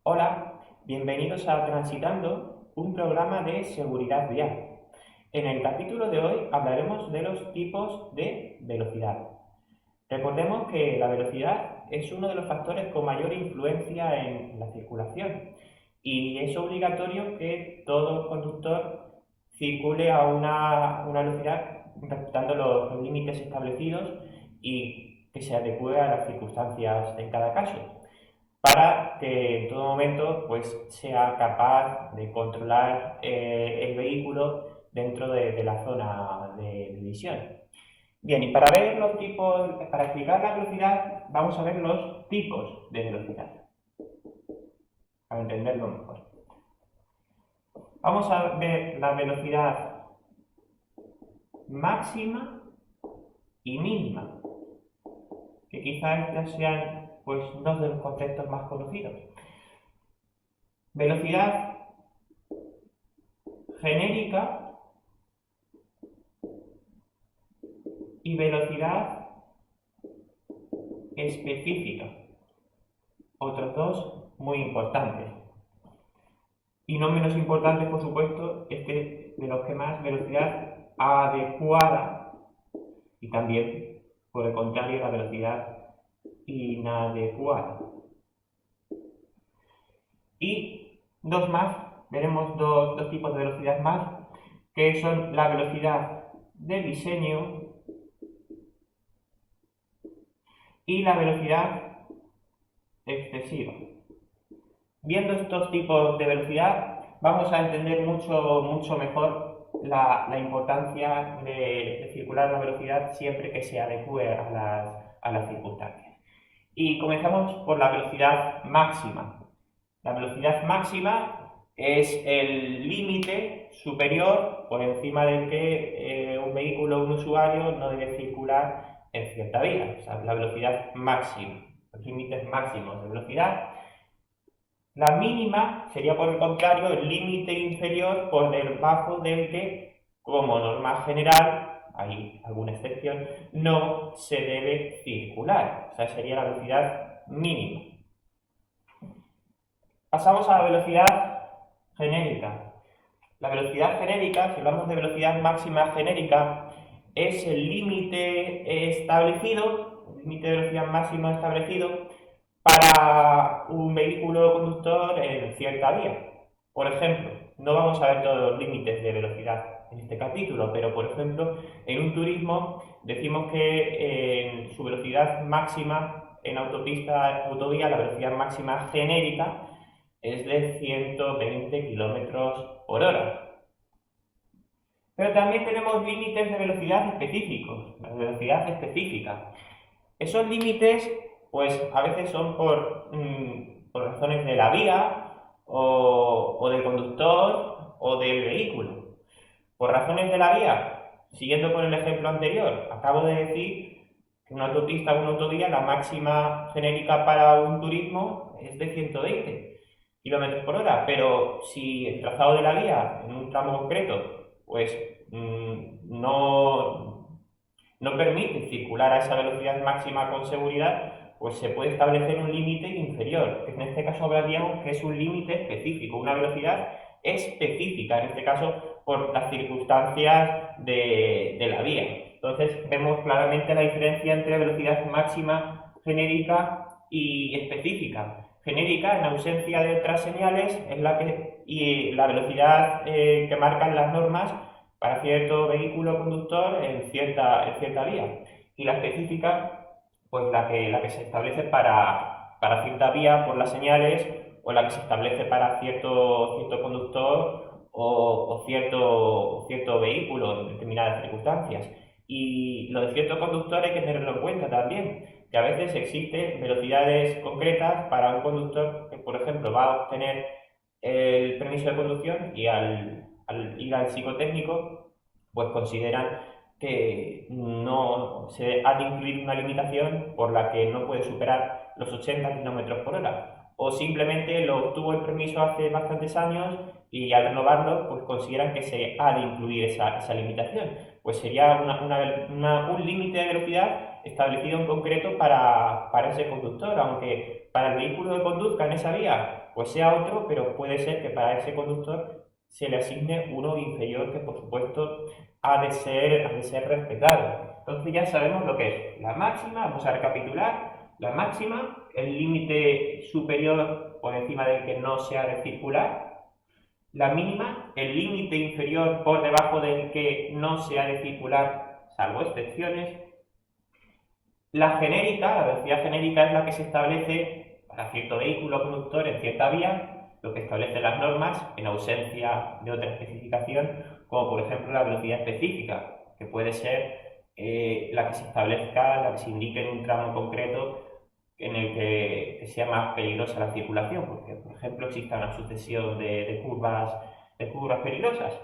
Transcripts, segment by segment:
Hola, bienvenidos a Transitando, un programa de seguridad vial. En el capítulo de hoy hablaremos de los tipos de velocidad. Recordemos que la velocidad es uno de los factores con mayor influencia en la circulación y es obligatorio que todo conductor circule a una velocidad respetando los límites establecidos y que se adecue a las circunstancias en cada caso, para que en todo momento sea capaz de controlar el vehículo dentro de la zona de visión. Bien, y para ver los tipos, para explicar la velocidad, vamos a ver los tipos de velocidad, para entenderlo mejor. Vamos a ver la velocidad máxima y mínima, que quizás estas sean dos de los conceptos más conocidos. Velocidad genérica y velocidad específica, otros dos muy importantes. Y no menos importantes, por supuesto, de los que más, velocidad adecuada y también, por el contrario, la velocidad inadecuada. Y dos más, veremos dos tipos de velocidad más, que son la velocidad de diseño y la velocidad excesiva. Viendo estos tipos de velocidad, vamos a entender mucho mejor la importancia de circular a una velocidad siempre que se adecue a las circunstancias. Y comenzamos por la velocidad máxima. La velocidad máxima es el límite superior por encima del que un vehículo o un usuario no debe circular en cierta vía. O sea, la velocidad máxima, los límites máximos de velocidad. La mínima sería, por el contrario, el límite inferior por debajo del que, como norma general, hay alguna excepción, no se debe circular. O sea, sería la velocidad mínima. Pasamos a la velocidad genérica. La velocidad genérica, si hablamos de velocidad máxima genérica, es el límite establecido, el límite de velocidad máxima establecido para un vehículo conductor en cierta vía. Por ejemplo, no vamos a ver todos los límites de velocidad en este capítulo, pero por ejemplo, en un turismo decimos que en su velocidad máxima en autovía, la velocidad máxima genérica es de 120 km por hora. Pero también tenemos límites de velocidad específicos, la velocidad específica. Esos límites, a veces son por razones de la vía, o del conductor, o del vehículo. Por razones de la vía, siguiendo con el ejemplo anterior, acabo de decir que una autopista o una autovía, la máxima genérica para un turismo es de 120 km por hora, pero si el trazado de la vía en un tramo concreto no permite circular a esa velocidad máxima con seguridad, pues se puede establecer un límite inferior, que en este caso hablaríamos que es un límite específico, una velocidad específica, en este caso por las circunstancias de la vía. Entonces vemos claramente la diferencia entre velocidad máxima genérica y específica. Genérica, en ausencia de otras señales, es la velocidad que marcan las normas para cierto vehículo conductor en cierta vía. Y la específica, la que se establece para cierta vía por las señales, o la que se establece para cierto conductor o cierto vehículo en determinadas circunstancias. Y lo de cierto conductor hay que tenerlo en cuenta también, que a veces existen velocidades concretas para un conductor que, por ejemplo, va a obtener el permiso de conducción y al ir al psicotécnico, consideran que no se ha de incluir una limitación por la que no puede superar los 80 km por hora. O simplemente lo obtuvo el permiso hace bastantes años y al renovarlo, consideran que se ha de incluir esa limitación. Pues sería un límite de velocidad establecido en concreto para ese conductor, aunque para el vehículo que conduzca en esa vía pues sea otro, pero puede ser que para ese conductor se le asigne uno inferior que por supuesto ha de ser respetado. Entonces ya sabemos lo que es la máxima, vamos a recapitular, la máxima, el límite superior por encima del que no se ha de circular, la mínima, el límite inferior por debajo del que no se ha de circular, salvo excepciones. La genérica, la velocidad genérica es la que se establece para cierto vehículo conductor en cierta vía, lo que establecen las normas en ausencia de otra especificación, como por ejemplo la velocidad específica, que puede ser la que se establezca, la que se indique en un tramo concreto en el que sea más peligrosa la circulación, porque por ejemplo exista una sucesión de curvas peligrosas.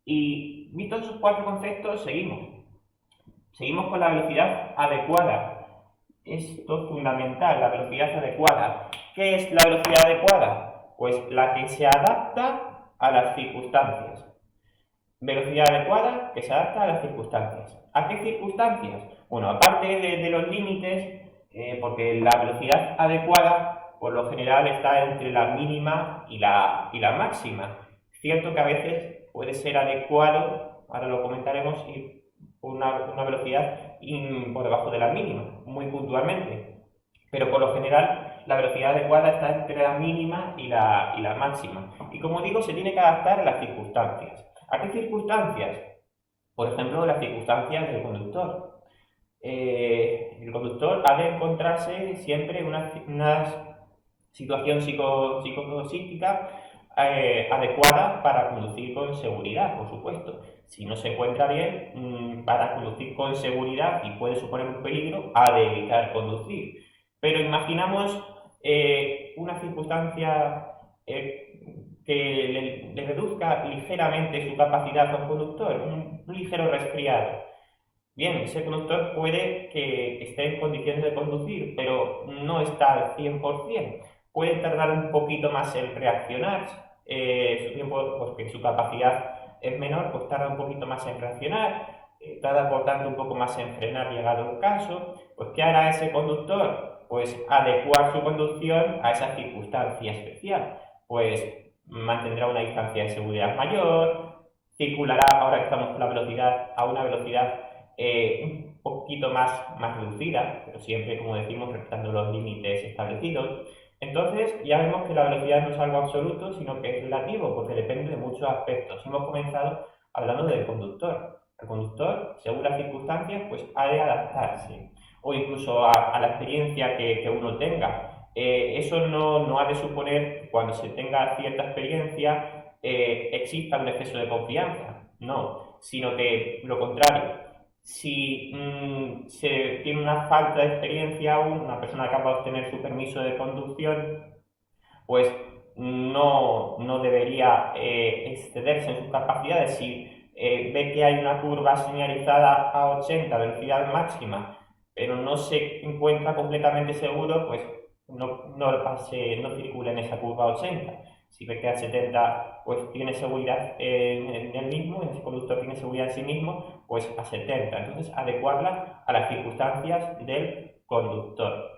Y vistos esos cuatro conceptos, seguimos con la velocidad adecuada. Esto es fundamental, la velocidad adecuada. ¿Qué es la velocidad adecuada? Pues la que se adapta a las circunstancias. Velocidad adecuada que se adapta a las circunstancias. ¿A qué circunstancias? Bueno, aparte de los límites, porque la velocidad adecuada por lo general está entre la mínima y la máxima. Cierto que a veces puede ser adecuado, ahora lo comentaremos, ir por una velocidad por debajo de la mínima, muy puntualmente. Pero por lo general la velocidad adecuada está entre la mínima y la máxima. Y como digo, se tiene que adaptar a las circunstancias. ¿A qué circunstancias? Por ejemplo, las circunstancias del conductor. El conductor ha de encontrarse siempre en una situación psicopsíquica adecuada para conducir con seguridad, por supuesto. Si no se encuentra bien, para conducir con seguridad y puede suponer un peligro, ha de evitar conducir. Pero imaginamos una circunstancia que le reduzca ligeramente su capacidad a un conductor, un ligero resfriado. Bien, ese conductor puede que esté en condiciones de conducir, pero no está al 100%. Puede tardar un poquito más en reaccionar, su tiempo, porque su capacidad es menor, pues tarda un poquito más en reaccionar, tarda por tanto un poco más en frenar llegado el caso. Pues ¿qué hará ese conductor? Pues adecuar su conducción a esa circunstancia especial. Pues mantendrá una distancia de seguridad mayor, circulará, ahora que estamos con la velocidad, a una velocidad un poquito más reducida, pero siempre, como decimos, respetando los límites establecidos. Entonces ya vemos que la velocidad no es algo absoluto, sino que es relativo, porque depende de muchos aspectos. Hemos comenzado hablando del conductor. El conductor, según las circunstancias, pues ha de adaptarse, o incluso a la experiencia que uno tenga. Eso no ha de suponer que cuando se tenga cierta experiencia exista un exceso de confianza, no, sino que lo contrario. Si se tiene una falta de experiencia aún, una persona acaba de obtener su permiso de conducción, pues no debería excederse en sus capacidades. Si ve que hay una curva señalizada a 80, velocidad máxima, pero no se encuentra completamente seguro, pues no circule en esa curva a 80. Si ve que a 70 pues tiene seguridad en el mismo, ese conductor tiene seguridad en sí mismo, pues a 70. Entonces adecuarla a las circunstancias del conductor.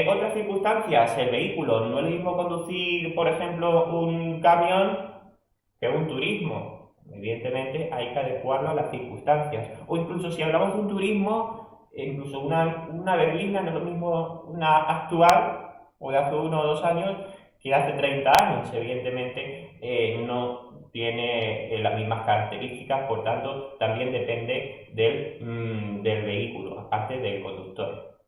Otras circunstancias, el vehículo. No es lo mismo conducir, por ejemplo, un camión que un turismo. Evidentemente hay que adecuarlo a las circunstancias. O incluso si hablamos de un turismo, incluso una berlina no es lo mismo una actual o de hace 1 o 2 años que hace 30 años. Evidentemente no tiene las mismas características, por tanto también depende del vehículo, aparte del conductor.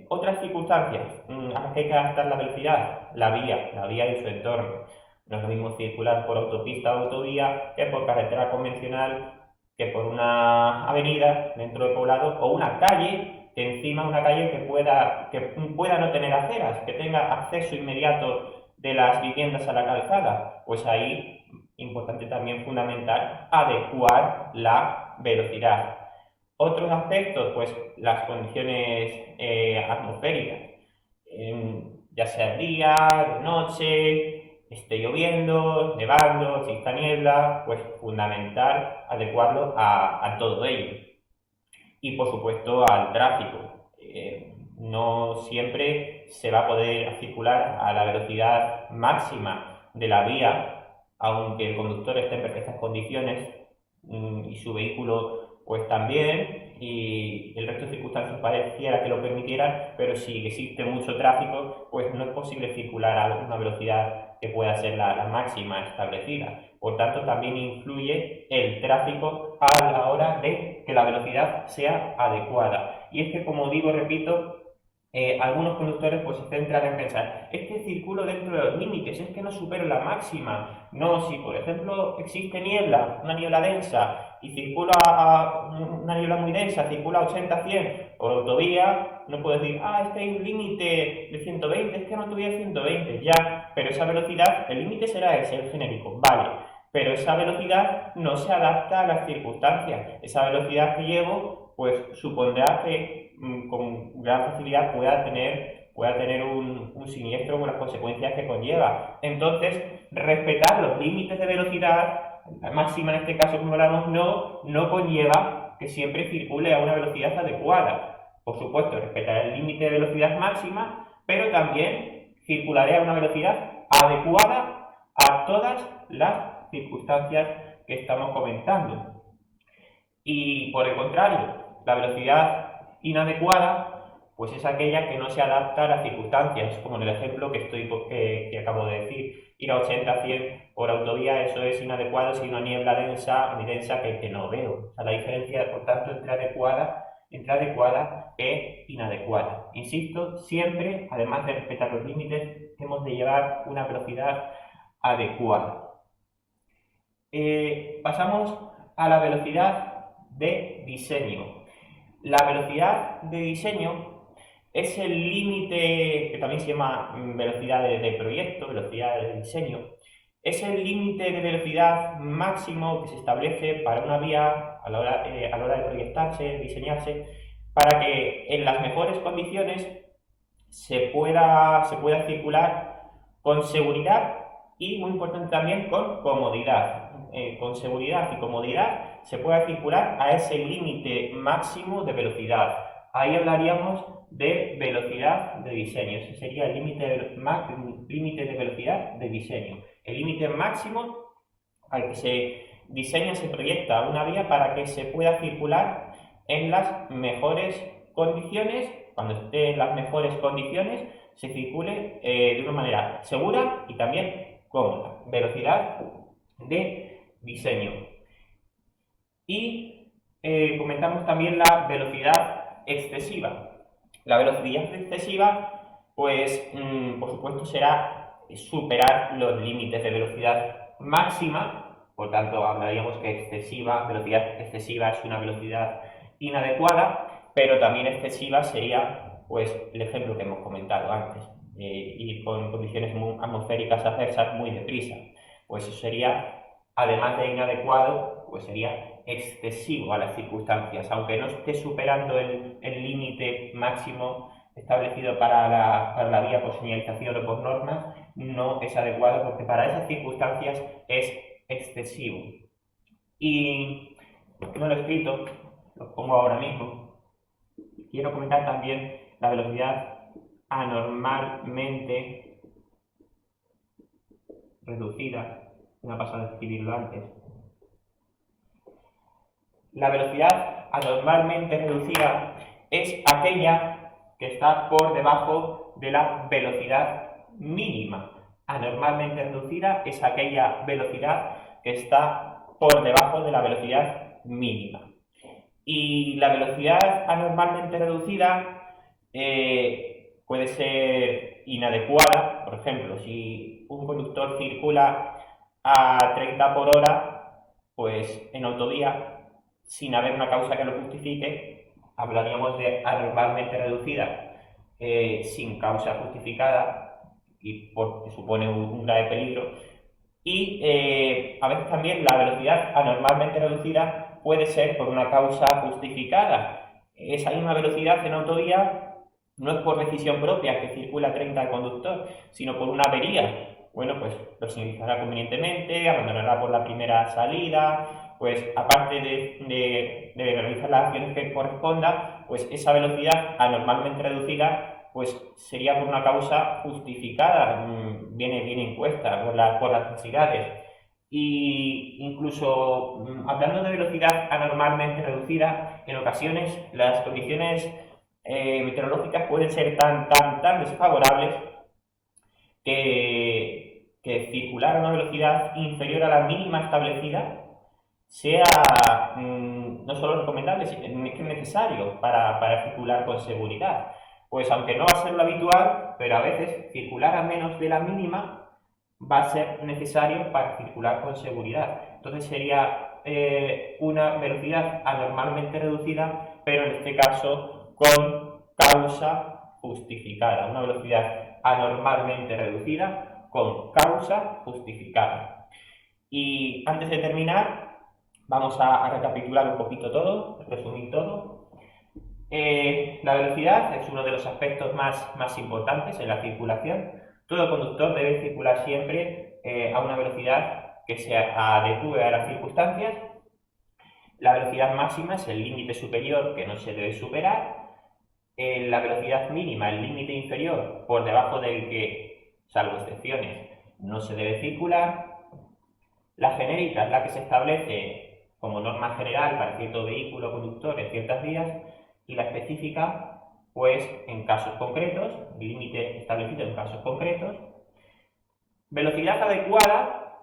Otras circunstancias a las que hay que adaptar la velocidad, la vía y su entorno. No es lo mismo circular por autopista o autovía que por carretera convencional, que por una avenida dentro de poblado o una calle, que encima una calle que pueda no tener aceras, que tenga acceso inmediato de las viviendas a la calzada. Pues ahí, importante también, fundamental, adecuar la velocidad. Otros aspectos, pues las condiciones atmosféricas, ya sea día, de noche, esté lloviendo, nevando, exista niebla, pues fundamental adecuarlo a todo ello. Y por supuesto al tráfico. No siempre se va a poder circular a la velocidad máxima de la vía, aunque el conductor esté en perfectas condiciones y su vehículo pues también, y el resto de circunstancias pareciera que lo permitieran, pero si existe mucho tráfico, pues no es posible circular a una velocidad que pueda ser la máxima establecida. Por tanto, también influye el tráfico a la hora de que la velocidad sea adecuada. Y es que, como digo, repito, algunos conductores pues se centran en pensar, es que circulo dentro de los límites, es que no supero la máxima. No, si por ejemplo existe niebla, una niebla densa, y circula una niebla muy densa, circula a 80, 100 por autovía, no puedo decir, es que hay un límite de 120, es que en autovía es 120, ya, pero esa velocidad, el límite será ese, el genérico, vale, pero esa velocidad no se adapta a las circunstancias. Esa velocidad que llevo, pues supondrá que con gran facilidad pueda tener un siniestro con las consecuencias que conlleva. Entonces, respetar los límites de velocidad, la máxima en este caso como hablamos, no conlleva que siempre circule a una velocidad adecuada. Por supuesto, respetaré el límite de velocidad máxima, pero también circularé a una velocidad adecuada a todas las circunstancias que estamos comentando. Y por el contrario, la velocidad inadecuada pues es aquella que no se adapta a las circunstancias, como en el ejemplo que acabo de decir. Ir a 80, 100 por autovía, eso es inadecuado si hay una niebla densa, muy densa que no veo. O sea, la diferencia, por tanto, entre adecuada e inadecuada. Insisto, siempre, además de respetar los límites, hemos de llevar una velocidad adecuada. Pasamos a la velocidad de diseño. La velocidad de diseño es el límite, que también se llama velocidad de proyecto, velocidad de diseño, es el límite de velocidad máximo que se establece para una vía a la hora de proyectarse, diseñarse, para que en las mejores condiciones se pueda circular con seguridad y, muy importante también, con comodidad. Con seguridad y comodidad se puede circular a ese límite máximo de velocidad. Ahí hablaríamos de velocidad de diseño. Ese sería el límite de velocidad de diseño. El límite máximo al que se diseña, se proyecta una vía para que se pueda circular en las mejores condiciones. Cuando esté en las mejores condiciones, se circule de una manera segura y también cómoda. Velocidad de diseño. Y comentamos también la velocidad excesiva. La velocidad excesiva, pues, por supuesto, será superar los límites de velocidad máxima. Por tanto, hablaríamos que velocidad excesiva es una velocidad inadecuada, pero también excesiva sería, pues, el ejemplo que hemos comentado antes, ir con condiciones atmosféricas adversas muy deprisa. Pues eso sería, además de inadecuado, pues sería excesivo a las circunstancias, aunque no esté superando el límite máximo establecido para la vía por señalización o por normas, no es adecuado porque para esas circunstancias es excesivo. Y no lo he escrito, lo pongo ahora mismo. Quiero comentar también la velocidad anormalmente reducida. Me ha pasado a escribirlo antes. La velocidad anormalmente reducida es aquella que está por debajo de la velocidad mínima. Anormalmente reducida es aquella velocidad que está por debajo de la velocidad mínima. Y la velocidad anormalmente reducida puede ser inadecuada. Por ejemplo, si un conductor circula a 30 por hora, pues en autovía, sin haber una causa que lo justifique, hablaríamos de anormalmente reducida sin causa justificada y porque supone un grave peligro. Y a veces también la velocidad anormalmente reducida puede ser por una causa justificada. Esa misma velocidad en autovía no es por decisión propia que circula a 30 el conductor, sino por una avería. Bueno, pues lo señalizará convenientemente, abandonará por la primera salida pues aparte de realizar las acciones que corresponda, pues esa velocidad anormalmente reducida pues sería por una causa justificada, viene impuesta por las necesidades. Y incluso hablando de velocidad anormalmente reducida, en ocasiones las condiciones meteorológicas pueden ser tan desfavorables que circular a una velocidad inferior a la mínima establecida sea no solo recomendable, sino que es necesario para circular con seguridad. Pues aunque no va a ser lo habitual, pero a veces circular a menos de la mínima va a ser necesario para circular con seguridad. Entonces sería una velocidad anormalmente reducida, pero en este caso con causa justificada. Una velocidad anormalmente reducida con causa justificada. Y antes de terminar, vamos a recapitular un poquito todo, resumir todo. La velocidad es uno de los aspectos más importantes en la circulación. Todo conductor debe circular siempre a una velocidad que se adecue a las circunstancias. La velocidad máxima es el límite superior que no se debe superar. La velocidad mínima, el límite inferior por debajo del que, salvo excepciones, no se debe circular. La genérica es la que se establece como norma general para cierto vehículo conductor en ciertas vías, y la específica, pues en casos concretos, límite establecido en casos concretos. Velocidad adecuada,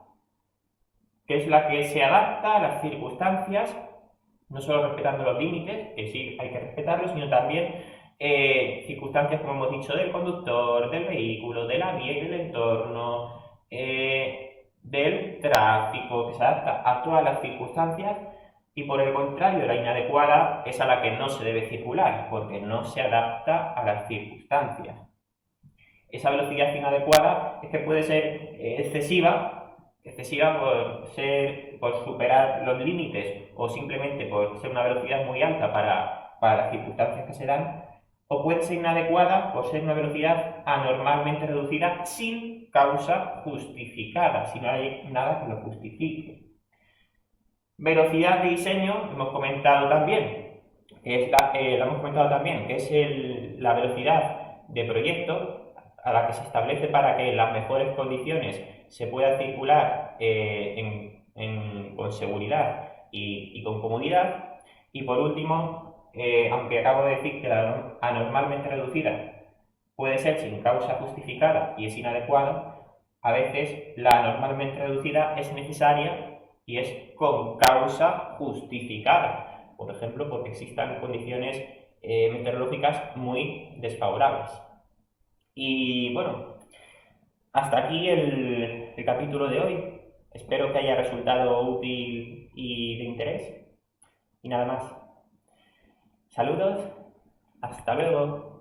que es la que se adapta a las circunstancias, no solo respetando los límites, que sí hay que respetarlos, sino también circunstancias, como hemos dicho, del conductor, del vehículo, de la vía y del entorno, del tráfico, que se adapta a todas las circunstancias. Y por el contrario, la inadecuada es a la que no se debe circular, porque no se adapta a las circunstancias. Esa velocidad inadecuada es que puede ser excesiva por superar los límites o simplemente por ser una velocidad muy alta para las circunstancias que se dan, o puede ser inadecuada por ser una velocidad anormalmente reducida sin causa justificada, si no hay nada que lo justifique. Velocidad de diseño, hemos comentado también, que es la velocidad de proyecto a la que se establece para que en las mejores condiciones se pueda circular con seguridad y con comodidad. Y por último, aunque acabo de decir que la anormalmente reducida puede ser sin causa justificada y es inadecuada, a veces la anormalmente reducida es necesaria y es con causa justificada, por ejemplo, porque existan condiciones meteorológicas muy desfavorables. Y bueno, hasta aquí el capítulo de hoy. Espero que haya resultado útil y de interés. Y nada más. Saludos, hasta luego.